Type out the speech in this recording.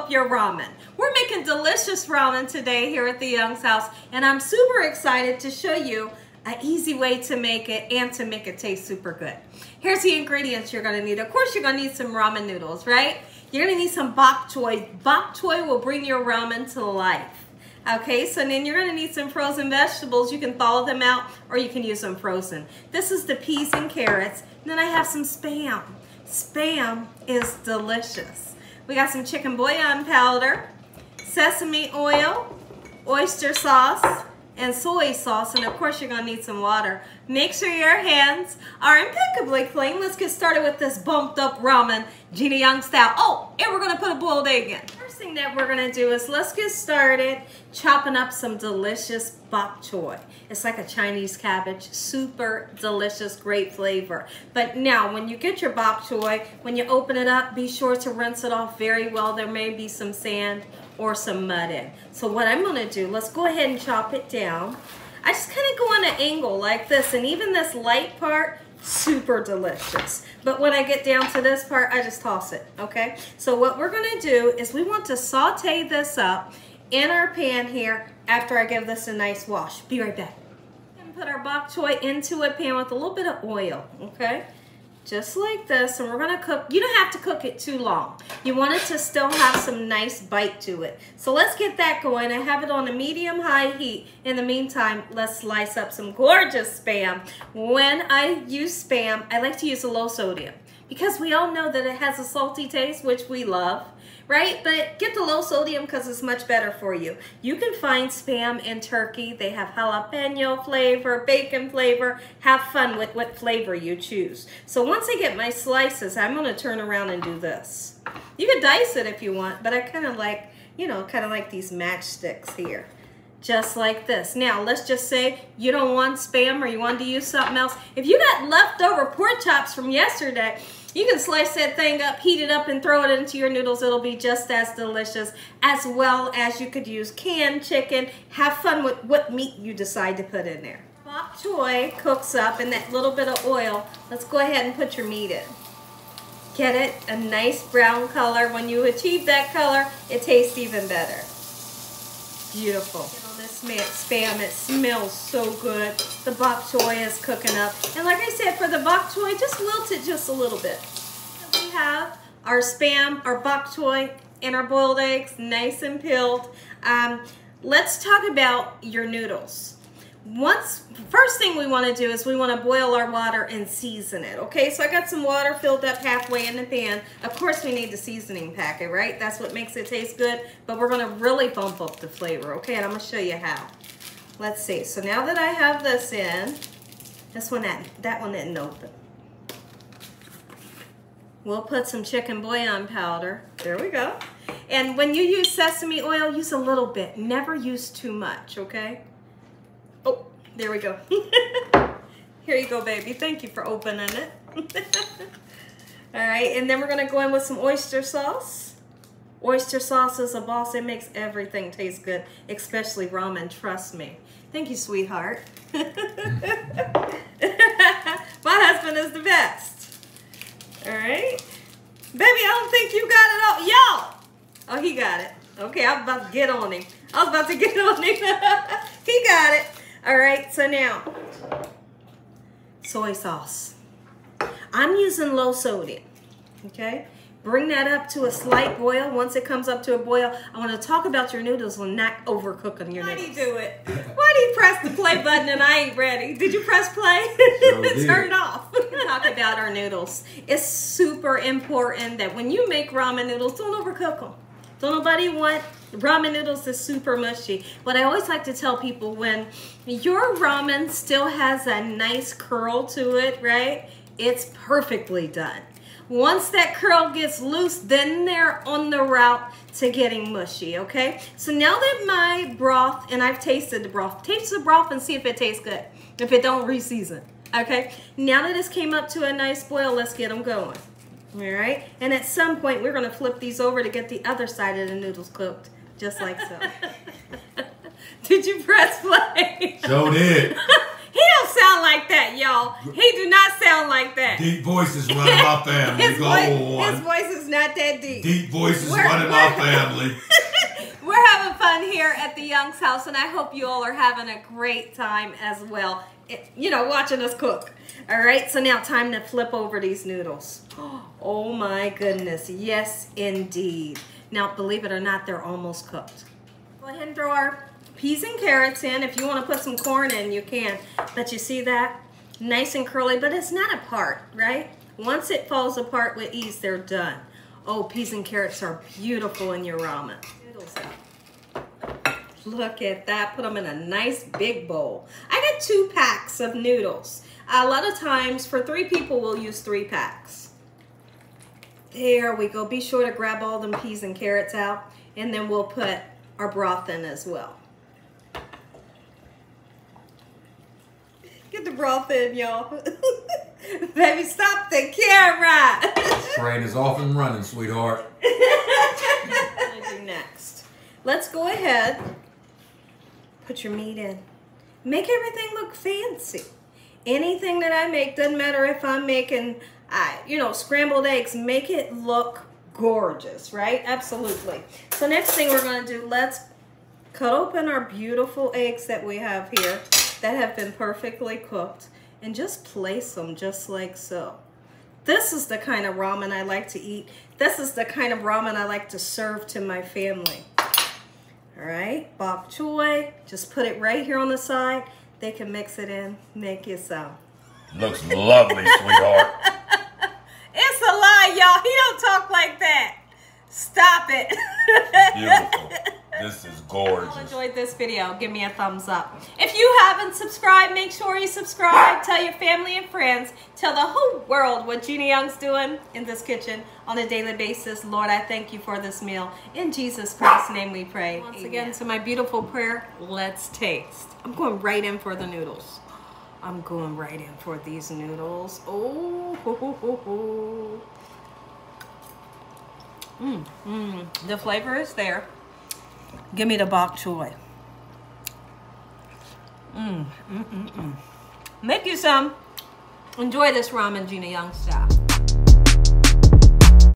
up your ramen. We're making delicious ramen today here at the Young's house, and I'm super excited to show you an easy way to make it and to make it taste super good. Here's the ingredients you're gonna need. Of course, you're gonna need some ramen noodles, right? You're gonna need some bok choy. Bok choy will bring your ramen to life. Okay, so then you're gonna need some frozen vegetables. You can thaw them out or you can use them frozen. This is the peas and carrots. And then I have some Spam. Spam is delicious. We got some chicken bouillon powder, sesame oil, oyster sauce, and soy sauce, and of course you're gonna need some water. Make sure your hands are impeccably clean. Let's get started with this bumped up ramen, Gina Young style. Oh, and we're gonna put a boiled egg in. First thing that we're gonna do is let's get started chopping up some delicious bok choy. It's like a Chinese cabbage, super delicious, great flavor. But now when you get your bok choy, when you open it up, be sure to rinse it off very well. There may be some sand or some mud in. So what I'm gonna do, let's go ahead and chop it down. I just kind of go on an angle like this, and even this light part, super delicious. But when I get down to this part, I just toss it, okay? So what we're gonna do is we want to saute this up in our pan here after I give this a nice wash. Be right back. And put our bok choy into a pan with a little bit of oil, okay? Just like this, and we're gonna cook. You don't have to cook it too long. You want it to still have some nice bite to it. So let's get that going. I have it on a medium-high heat. In the meantime, let's slice up some gorgeous Spam. When I use Spam, I like to use a low sodium because we all know that it has a salty taste, which we love, right? But get the low sodium because it's much better for you. You can find Spam in turkey. They have jalapeno flavor, bacon flavor. Have fun with what flavor you choose. So once I get my slices, I'm gonna turn around and do this. You can dice it if you want, but I kind of like, kind of like these matchsticks here. Just like this. Now, let's just say you don't want Spam or you want to use something else. If you got leftover pork chops from yesterday, you can slice that thing up, heat it up, and throw it into your noodles. It'll be just as delicious, as well as you could use canned chicken. Have fun with what meat you decide to put in there. Bok choy cooks up in that little bit of oil. Let's go ahead and put your meat in. Get it a nice brown color. When you achieve that color, it tastes even better. Beautiful. This Spam, it smells so good. The bok choy is cooking up. And like I said, for the bok choy, just wilt it just a little bit. We have our Spam, our bok choy, and our boiled eggs, nice and peeled. Let's talk about your noodles. First thing we want to do is we want to boil our water and season it, okay? So I got some water filled up halfway in the pan. Of course we need the seasoning packet, right? That's what makes it taste good, but we're going to really bump up the flavor, okay? And I'm going to show you how. Let's see. So now that I have this in, that one didn't open. We'll put some chicken bouillon powder. There we go. And when you use sesame oil, use a little bit. Never use too much, okay? Oh, there we go. Here you go, baby. Thank you for opening it. All right, and then we're gonna go in with some oyster sauce. Oyster sauce is a boss. It makes everything taste good, especially ramen, trust me. Thank you, sweetheart. My husband is the best. All right. Baby, I don't think you got it all. Y'all. Oh, he got it. Okay, I was about to get on him. He got it. All right, so now, soy sauce. I'm using low sodium, okay? Bring that up to a slight boil. Once it comes up to a boil, I want to talk about your noodles and not overcooking your noodles. Why do you do it? Why do you press the play button and I ain't ready? Did you press play? Turn it off. Talk about our noodles. It's super important that when you make ramen noodles, don't overcook them. Don't nobody want ramen noodles is super mushy. What I always like to tell people, when your ramen still has a nice curl to it, right? It's perfectly done. Once that curl gets loose, then they're on the route to getting mushy, okay? So now that my broth, and I've tasted the broth, taste the broth and see if it tastes good. If it don't, re-season, okay? Now that this came up to a nice boil, let's get them going. All right, and at some point we're gonna flip these over to get the other side of the noodles cooked, just like so. Did you press play? Sure did. He don't sound sound like that, y'all. He do not sound like that. Deep voices running my family. His voice is not that deep. Deep voices running my family. We're having fun here at the Young's house, and I hope you all are having a great time as well. You know, watching us cook. All right, so now time to flip over these noodles. Oh my goodness, yes indeed. Now, believe it or not, they're almost cooked. Go ahead and throw our peas and carrots in. If you want to put some corn in, you can. But you see that? Nice and curly, but it's not apart, right? Once it falls apart with ease, they're done. Oh, peas and carrots are beautiful in your ramen. Noodles out. Look at that. Put them in a nice big bowl. I got 2 packs of noodles. A lot of times, for 3 people, we'll use 3 packs. There we go. Be sure to grab all them peas and carrots out, and then we'll put our broth in as well. Get the broth in, y'all. Baby, stop the camera. Train is off and running, sweetheart. What do I do next? Let's go ahead. Put your meat in. Make everything look fancy. Anything that I make, doesn't matter if I'm making, you know, scrambled eggs, make it look gorgeous, right? Absolutely. So next thing we're going to do, let's cut open our beautiful eggs that we have here that have been perfectly cooked and just place them just like so. This is the kind of ramen I like to eat. This is the kind of ramen I like to serve to my family. All right, bok choy, just put it right here on the side. They can mix it in, make it some. Looks lovely, sweetheart. It's a lie, y'all. He don't talk like that. Stop it. Beautiful. This is gorgeous. If you enjoyed this video, give me a thumbs up. If you haven't subscribed, make sure you subscribe. Tell your family and friends. Tell the whole world what Gina Young's doing in this kitchen on a daily basis. Lord, I thank you for this meal. In Jesus Christ's name we pray. Once again, to my beautiful prayer, let's taste. I'm going right in for the noodles. I'm going right in for these noodles. Oh, ho, ho, ho, ho. The flavor is there. Give me the bok choy. Make you some. Enjoy this ramen, Gina Young style.